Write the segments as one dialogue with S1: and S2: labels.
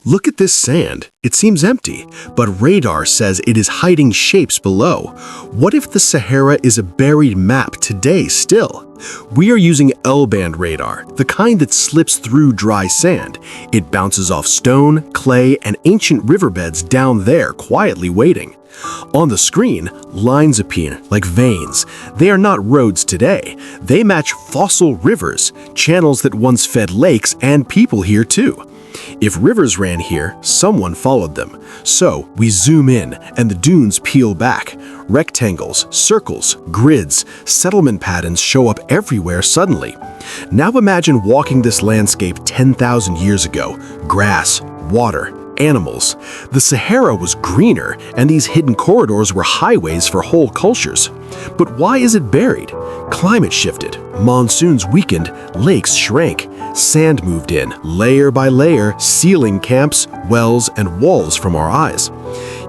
S1: Look at this sand. It seems empty, but radar says it is hiding shapes below. What if the Sahara is a buried map today still? We are using L-band radar, the kind that slips through dry sand. It bounces off stone, clay, and ancient riverbeds down there quietly waiting. On the screen, lines appear like veins. They are not roads today. They match fossil rivers, channels that once fed lakes and people here too. If rivers ran here, someone followed them. So we zoom in and the dunes peel back. Rectangles, circles, grids, settlement patterns show up everywhere suddenly. Now imagine walking this landscape 10,000 years ago. Grass, water, animals. The Sahara was greener, and these hidden corridors were highways for whole cultures. But why is it buried? Climate shifted, monsoons weakened, lakes shrank, sand moved in, layer by layer, sealing camps, wells, and walls from our eyes.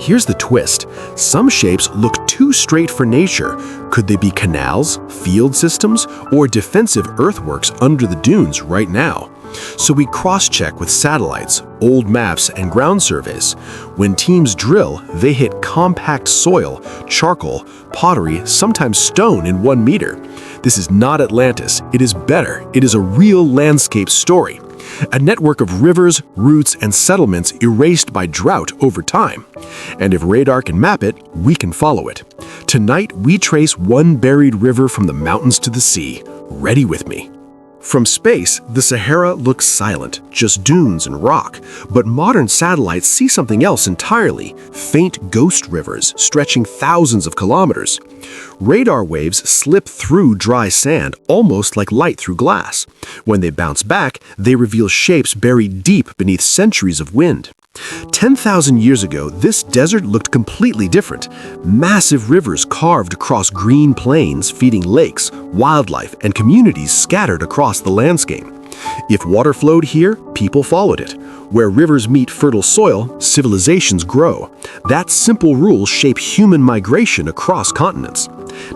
S1: Here's the twist. Some shapes look too straight for nature. Could they be canals, field systems, or defensive earthworks under the dunes right now? So we cross-check with satellites, old maps, and ground surveys. When teams drill, they hit compact soil, charcoal, pottery, sometimes stone in 1 meter. This is not Atlantis. It is better. It is a real landscape story. A network of rivers, roots, and settlements erased by drought over time. And if radar can map it, we can follow it. Tonight, we trace one buried river from the mountains to the sea. Ready with me? From space, the Sahara looks silent, just dunes and rock. But modern satellites see something else entirely, faint ghost rivers stretching thousands of kilometers. Radar waves slip through dry sand, almost like light through glass. When they bounce back, they reveal shapes buried deep beneath centuries of wind. 10,000 years ago, this desert looked completely different. Massive rivers carved across green plains, feeding lakes, wildlife, and communities scattered across the landscape. If water flowed here, people followed it. Where rivers meet fertile soil, civilizations grow. That simple rule shaped human migration across continents.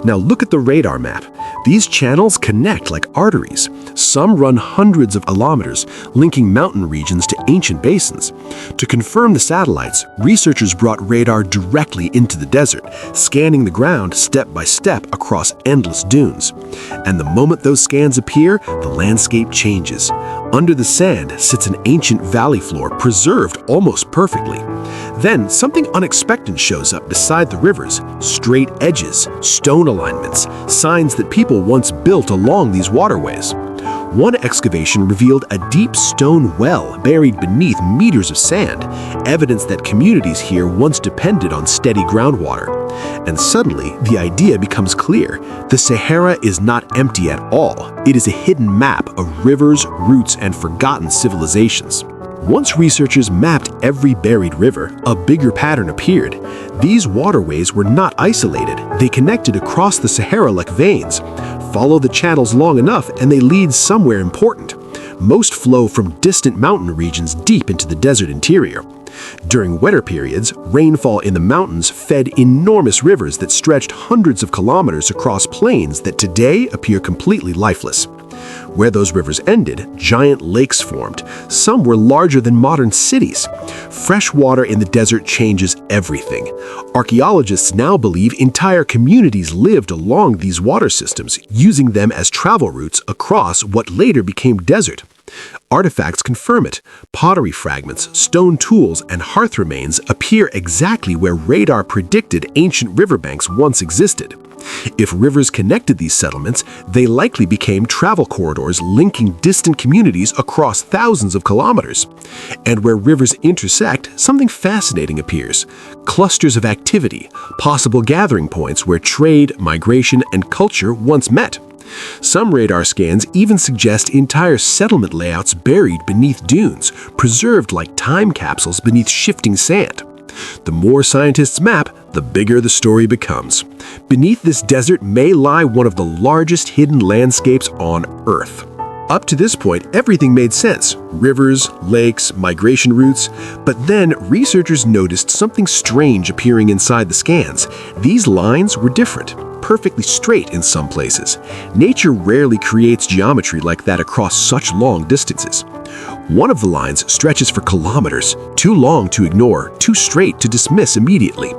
S1: Now look at the radar map. These channels connect like arteries. Some run hundreds of kilometers, linking mountain regions to ancient basins. To confirm the satellites, researchers brought radar directly into the desert, scanning the ground step by step across endless dunes. And the moment those scans appear, the landscape changes. Under the sand sits an ancient valley floor preserved almost perfectly. Then something unexpected shows up beside the rivers: straight edges, stone alignments, signs that people once built along these waterways. One excavation revealed a deep stone well buried beneath meters of sand, evidence that communities here once depended on steady groundwater. And suddenly, the idea becomes clear. The Sahara is not empty at all. It is a hidden map of rivers, roots, and forgotten civilizations. Once researchers mapped every buried river, a bigger pattern appeared. These waterways were not isolated. They connected across the Sahara like veins. Follow the channels long enough and they lead somewhere important. Most flow from distant mountain regions deep into the desert interior. During wetter periods, rainfall in the mountains fed enormous rivers that stretched hundreds of kilometers across plains that today appear completely lifeless. Where those rivers ended, giant lakes formed. Some were larger than modern cities. Fresh water in the desert changes everything. Archaeologists now believe entire communities lived along these water systems, using them as travel routes across what later became desert. Artifacts confirm it. Pottery fragments, stone tools, and hearth remains appear exactly where radar predicted ancient riverbanks once existed. If rivers connected these settlements, they likely became travel corridors linking distant communities across thousands of kilometers. And where rivers intersect, something fascinating appears. Clusters of activity, possible gathering points where trade, migration, and culture once met. Some radar scans even suggest entire settlement layouts buried beneath dunes, preserved like time capsules beneath shifting sand. The more scientists map, the bigger the story becomes. Beneath this desert may lie one of the largest hidden landscapes on Earth. Up to this point, everything made sense: rivers, lakes, migration routes. But then researchers noticed something strange appearing inside the scans. These lines were different. perfectly straight in some places. Nature rarely creates geometry like that across such long distances. One of the lines stretches for kilometers, too long to ignore, too straight to dismiss immediately.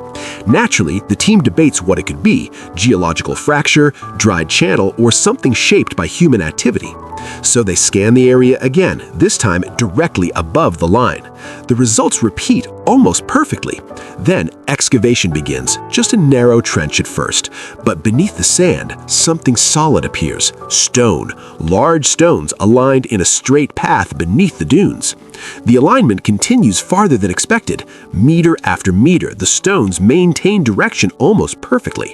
S1: Naturally, the team debates what it could be: geological fracture, dried channel, or something shaped by human activity. So they scan the area again, this time directly above the line. The results repeat almost perfectly. Then excavation begins, just a narrow trench at first. But beneath the sand, something solid appears: stone, large stones aligned in a straight path beneath the dunes. The alignment continues farther than expected. Meter after meter, the stones maintain direction almost perfectly.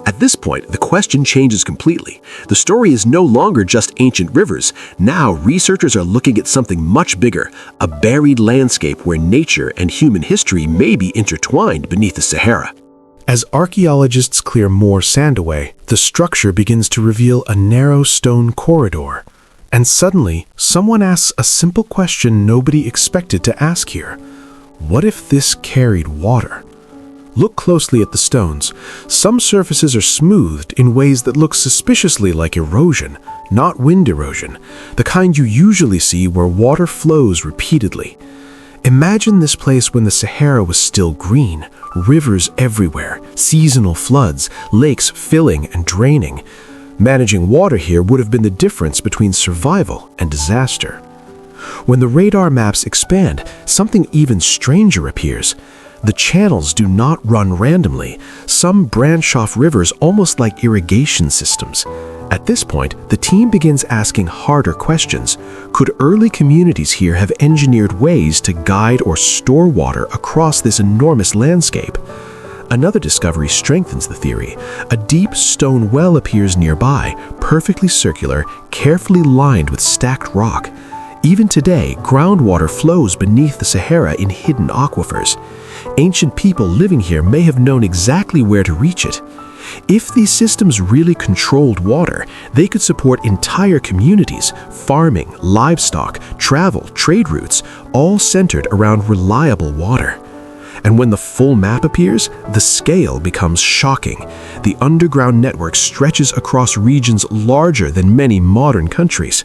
S1: At this point, the question changes completely. The story is no longer just ancient rivers. Now, researchers are looking at something much bigger: a buried landscape where nature and human history may be intertwined beneath the Sahara.
S2: As archaeologists clear more sand away, the structure begins to reveal a narrow stone corridor. And suddenly, someone asks a simple question nobody expected to ask here. What if this carried water? Look closely at the stones. Some surfaces are smoothed in ways that look suspiciously like erosion, not wind erosion, the kind you usually see where water flows repeatedly. Imagine this place when the Sahara was still green, rivers everywhere, seasonal floods, lakes filling and draining. Managing water here would have been the difference between survival and disaster. When the radar maps expand, something even stranger appears. The channels do not run randomly. Some branch off rivers almost like irrigation systems. At this point, the team begins asking harder questions. Could early communities here have engineered ways to guide or store water across this enormous landscape? Another discovery strengthens the theory. A deep stone well appears nearby, perfectly circular, carefully lined with stacked rock. Even today, groundwater flows beneath the Sahara in hidden aquifers. Ancient people living here may have known exactly where to reach it. If these systems really controlled water, they could support entire communities: farming, livestock, travel, trade routes, all centered around reliable water. And when the full map appears, the scale becomes shocking. The underground network stretches across regions larger than many modern countries.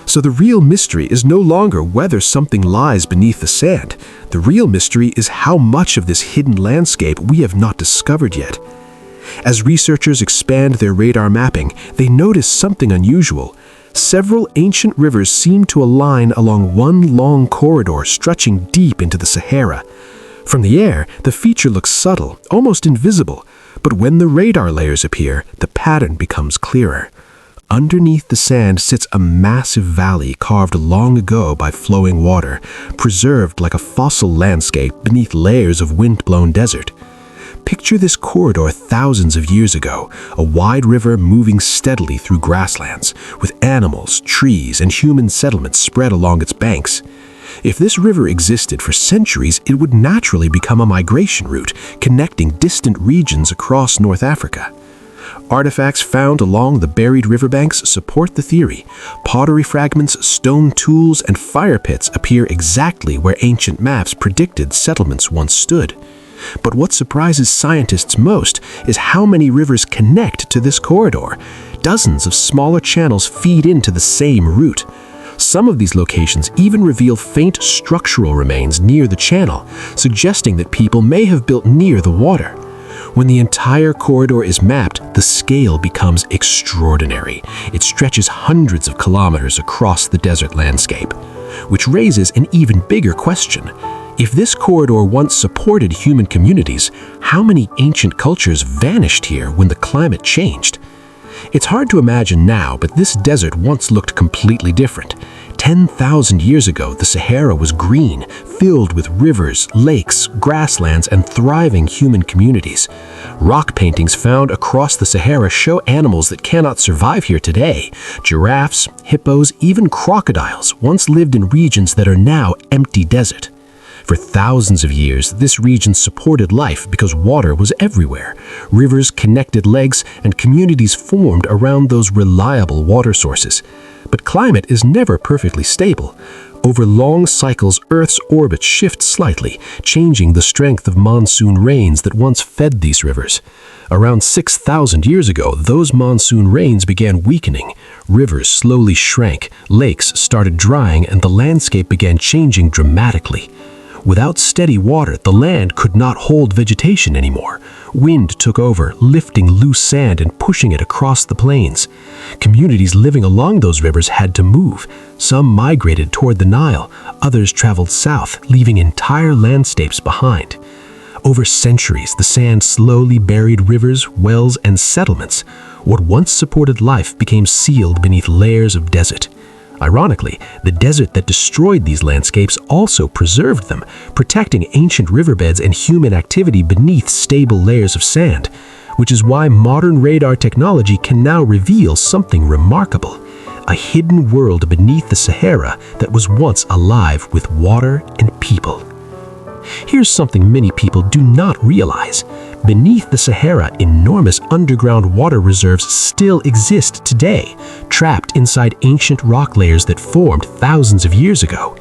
S2: So the real mystery is no longer whether something lies beneath the sand. The real mystery is how much of this hidden landscape we have not discovered yet. As researchers expand their radar mapping, they notice something unusual. Several ancient rivers seem to align along one long corridor stretching deep into the Sahara. From the air, the feature looks subtle, almost invisible, but when the radar layers appear, the pattern becomes clearer. Underneath the sand sits a massive valley carved long ago by flowing water, preserved like a fossil landscape beneath layers of wind-blown desert. Picture this corridor thousands of years ago, a wide river moving steadily through grasslands, with animals, trees, and human settlements spread along its banks. If this river existed for centuries, it would naturally become a migration route, connecting distant regions across North Africa. Artifacts found along the buried riverbanks support the theory. Pottery fragments, stone tools, and fire pits appear exactly where ancient maps predicted settlements once stood. But what surprises scientists most is how many rivers connect to this corridor. Dozens of smaller channels feed into the same route. Some of these locations even reveal faint structural remains near the channel, suggesting that people may have built near the water. When the entire corridor is mapped, the scale becomes extraordinary. It stretches hundreds of kilometers across the desert landscape, which raises an even bigger question. If this corridor once supported human communities, how many ancient cultures vanished here when the climate changed? It's hard to imagine now, but this desert once looked completely different. 10,000 years ago, the Sahara was green, filled with rivers, lakes, grasslands, and thriving human communities. Rock paintings found across the Sahara show animals that cannot survive here today. Giraffes, hippos, even crocodiles once lived in regions that are now empty desert. For thousands of years, this region supported life because water was everywhere. Rivers connected lakes, and communities formed around those reliable water sources. But climate is never perfectly stable.
S1: Over long cycles, Earth's orbit shifts slightly, changing the strength of monsoon rains that once fed these rivers. Around 6,000 years ago, those monsoon rains began weakening. Rivers slowly shrank, lakes started drying, and the landscape began changing dramatically. Without steady water, the land could not hold vegetation anymore. Wind took over, lifting loose sand and pushing it across the plains. Communities living along those rivers had to move. Some migrated toward the Nile, others traveled south, leaving entire landscapes behind. Over centuries, the sand slowly buried rivers, wells, and settlements. What once supported life became sealed beneath layers of desert. Ironically, the desert that destroyed these landscapes also preserved them, protecting ancient riverbeds and human activity beneath stable layers of sand, which is why modern radar technology can now reveal something remarkable: a hidden world beneath the Sahara that was once alive with water and people. Here's something many people do not realize. Beneath the Sahara, enormous underground water reserves still exist today, trapped inside ancient rock layers that formed thousands of years ago.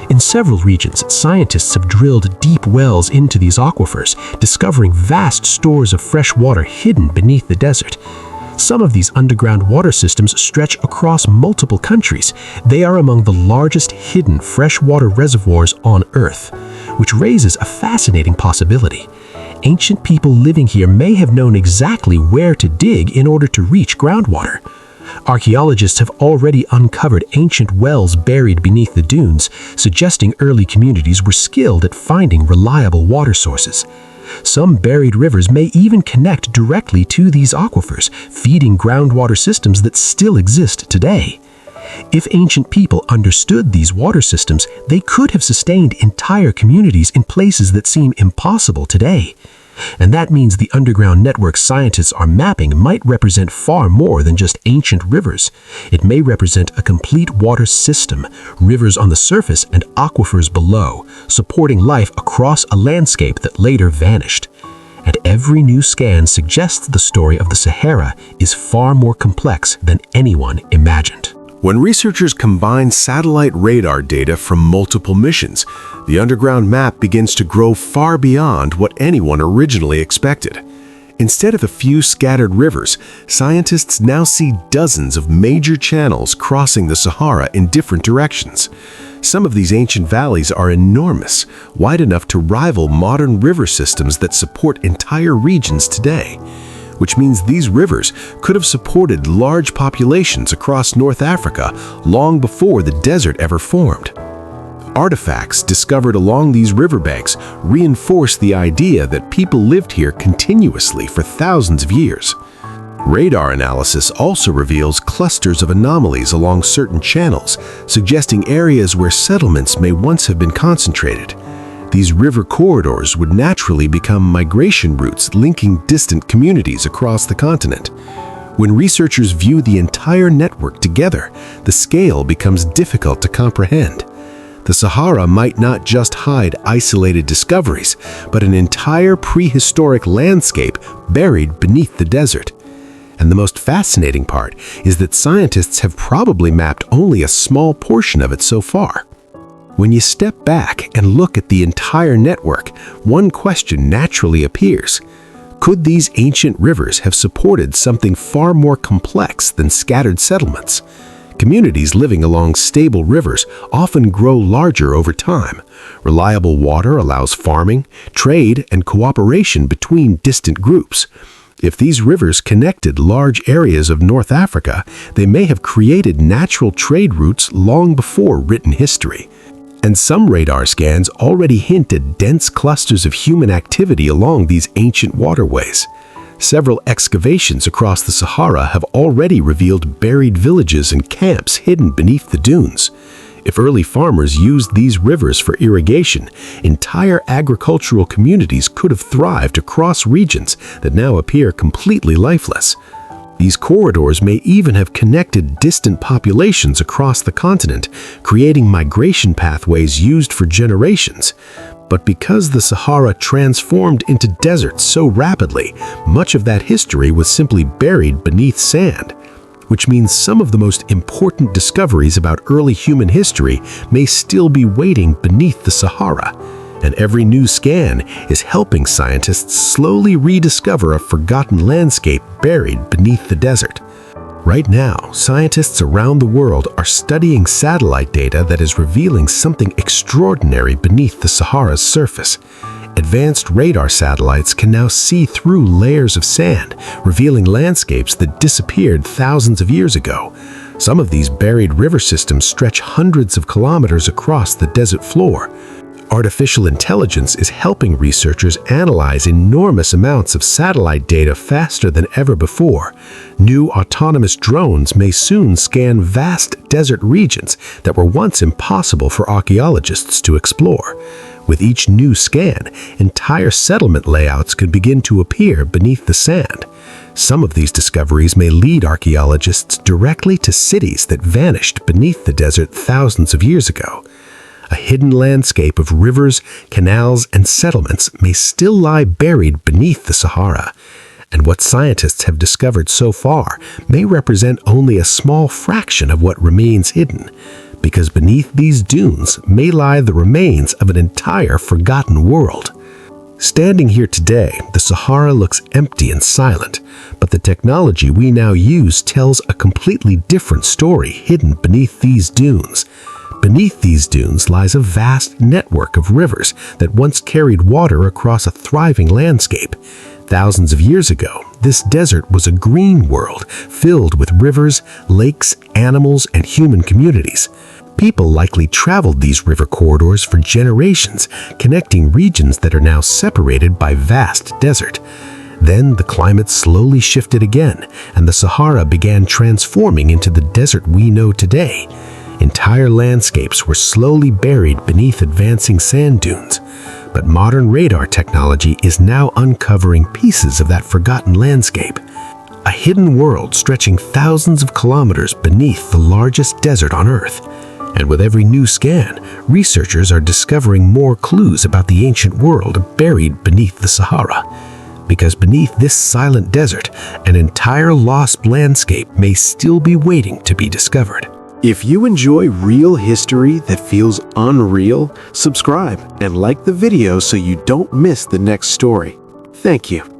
S1: In several regions, scientists have drilled deep wells into these aquifers, discovering vast stores of fresh water hidden beneath the desert. Some of these underground water systems stretch across multiple countries. They are among the largest hidden freshwater reservoirs on Earth, which raises a fascinating possibility. Ancient people living here may have known exactly where to dig in order to reach groundwater. Archaeologists have already uncovered ancient wells buried beneath the dunes, suggesting early communities were skilled at finding reliable water sources. Some buried rivers may even connect directly to these aquifers, feeding groundwater systems that still exist today. If ancient people understood these water systems, they could have sustained entire communities in places that seem impossible today. And that means the underground network scientists are mapping might represent far more than just ancient rivers. It may represent a complete water system, rivers on the surface and aquifers below, supporting life across a landscape that later vanished. And every new scan suggests the story of the Sahara is far more complex than anyone imagined.
S2: When researchers combine satellite radar data from multiple missions, the underground map begins to grow far beyond what anyone originally expected. Instead of a few scattered rivers, scientists now see dozens of major channels crossing the Sahara in different directions. Some of these ancient valleys are enormous, wide enough to rival modern river systems that support entire regions today, which means these rivers could have supported large populations across North Africa long before the desert ever formed. Artifacts discovered along these riverbanks reinforce the idea that people lived here continuously for thousands of years. Radar analysis also reveals clusters of anomalies along certain channels, suggesting areas where settlements may once have been concentrated. These river corridors would naturally become migration routes linking distant communities across the continent. When researchers view the entire network together, the scale becomes difficult to comprehend. The Sahara might not just hide isolated discoveries, but an entire prehistoric landscape buried beneath the desert. And the most fascinating part is that scientists have probably mapped only a small portion of it so far. When you step back and look at the entire network, one question naturally appears. Could these ancient rivers have supported something far more complex than scattered settlements? Communities living along stable rivers often grow larger over time. Reliable water allows farming, trade, and cooperation between distant groups. If these rivers connected large areas of North Africa, they may have created natural trade routes long before written history. And some radar scans already hint at dense clusters of human activity along these ancient waterways. Several excavations across the Sahara have already revealed buried villages and camps hidden beneath the dunes. If early farmers used these rivers for irrigation, entire agricultural communities could have thrived across regions that now appear completely lifeless. These corridors may even have connected distant populations across the continent, creating migration pathways used for generations. But because the Sahara transformed into desert so rapidly, much of that history was simply buried beneath sand.
S1: which means some of the most important discoveries about early human history may still be waiting beneath the Sahara. And every new scan is helping scientists slowly rediscover a forgotten landscape buried beneath the desert. Right now, scientists around the world are studying satellite data that is revealing something extraordinary beneath the Sahara's surface. Advanced radar satellites can now see through layers of sand, revealing landscapes that disappeared thousands of years ago. Some of these buried river systems stretch hundreds of kilometers across the desert floor. Artificial intelligence is helping researchers analyze enormous amounts of satellite data faster than ever before. New autonomous drones may soon scan vast desert regions that were once impossible for archaeologists to explore. With each new scan, entire settlement layouts could begin to appear beneath the sand. Some of these discoveries may lead archaeologists directly to cities that vanished beneath the desert thousands of years ago. A hidden landscape of rivers, canals, and settlements may still lie buried beneath the Sahara. And what scientists have discovered so far may represent only a small fraction of what remains hidden, because beneath these dunes may lie the remains of an entire forgotten world. Standing here today, the Sahara looks empty and silent, but the technology we now use tells a completely different story hidden beneath these dunes. Beneath these dunes lies a vast network of rivers that once carried water across a thriving landscape. Thousands of years ago, this desert was a green world filled with rivers, lakes, animals, and human communities. People likely traveled these river corridors for generations, connecting regions that are now separated by vast desert. Then the climate slowly shifted again, and the Sahara began transforming into the desert we know today. Entire landscapes were slowly buried beneath advancing sand dunes. But modern radar technology is now uncovering pieces of that forgotten landscape. A hidden world stretching thousands of kilometers beneath the largest desert on Earth. And with every new scan, researchers are discovering more clues about the ancient world buried beneath the Sahara. Because beneath this silent desert, an entire lost landscape may still be waiting to be discovered.
S2: If you enjoy real history that feels unreal, subscribe and like the video so you don't miss the next story. Thank you.